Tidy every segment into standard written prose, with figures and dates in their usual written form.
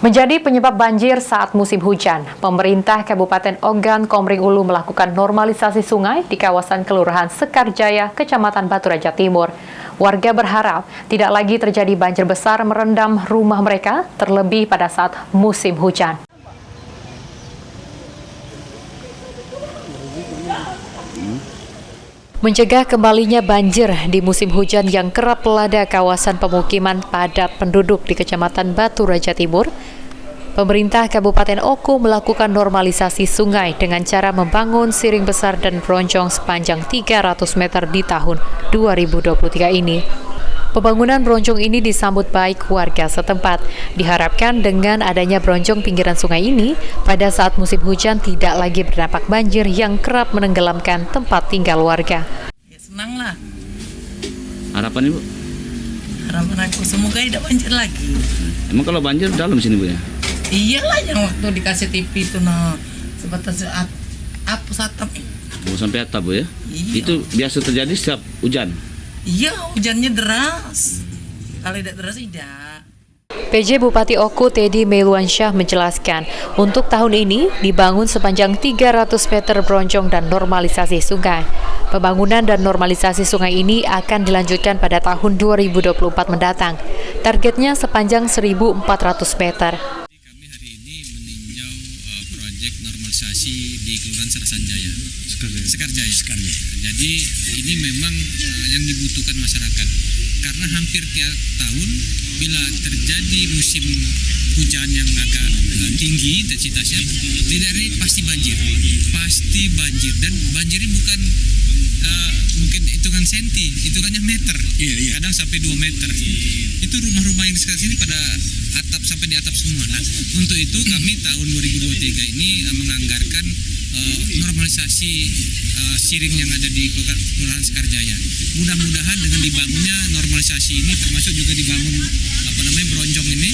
Menjadi penyebab banjir saat musim hujan, pemerintah Kabupaten Ogan Komering Ulu melakukan normalisasi sungai di kawasan Kelurahan Sekarjaya, Kecamatan Batu Raja Timur. Warga berharap tidak lagi terjadi banjir besar merendam rumah mereka, terlebih pada saat musim hujan. Mencegah kembalinya banjir di musim hujan yang kerap melanda kawasan pemukiman padat penduduk di Kecamatan Batu Raja Timur, pemerintah Kabupaten Oku melakukan normalisasi sungai dengan cara membangun siring besar dan bronjong sepanjang 300 meter di tahun 2023 ini. Pembangunan bronjong ini disambut baik warga setempat. Diharapkan dengan adanya bronjong pinggiran sungai ini, pada saat musim hujan tidak lagi berdampak banjir yang kerap menenggelamkan tempat tinggal warga. Ya, senanglah. Harapan Ibu? Harapan aku semoga tidak banjir lagi. Emang kalau banjir dalam sini Bu ya? Iyalah yang waktu dikasih TV itu sebatas atap. Oh, sampai atap Bu ya? Iya. Itu biasa terjadi setiap hujan? Iya, hujannya deras. Kalau tidak deras, tidak. PJ Bupati Oku Teddy Meluansyah menjelaskan, untuk tahun ini dibangun sepanjang 300 meter bronjong dan normalisasi sungai. Pembangunan dan normalisasi sungai ini akan dilanjutkan pada tahun 2024 mendatang. Targetnya sepanjang 1.400 meter. Kami hari ini meninjau proyek normalisasi di Kelurahan Serasanjaya. Sekarjaya. Jadi ini memang yang dibutuhkan masyarakat. Karena hampir tiap tahun bila terjadi musim hujan yang agak tinggi intensitasnya, di daerah ini pasti banjir. Dan banjir ini bukan mungkin hitungan senti, hitungannya meter. Kadang sampai 2 meter. Itu rumah-rumah yang di sekitar sini pada atap, sampai di atap semua. Nah, untuk itu kami tahun 2023 ini menganggarkan normalisasi siring yang ada di Kelurahan Sekarjaya. Mudah-mudahan dengan dibangunnya normalisasi ini, termasuk juga dibangun bronjong ini,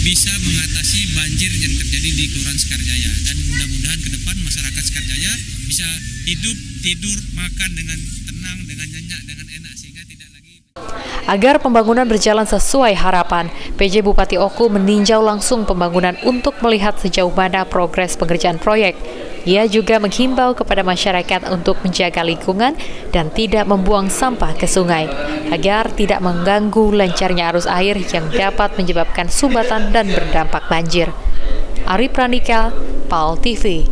bisa mengatasi banjir yang terjadi di Kelurahan Sekarjaya. Dan mudah-mudahan ke depan masyarakat Sekarjaya bisa hidup, tidur, makan dengan tenang, dengan nyenyak, dengan enak, sehingga tidak lagi. Agar pembangunan berjalan sesuai harapan, PJ Bupati Oku meninjau langsung pembangunan untuk melihat sejauh mana progres pengerjaan proyek. Ia juga menghimbau kepada masyarakat untuk menjaga lingkungan dan tidak membuang sampah ke sungai, agar tidak mengganggu lancarnya arus air yang dapat menyebabkan sumbatan dan berdampak banjir. Ari Pranika, PAL TV.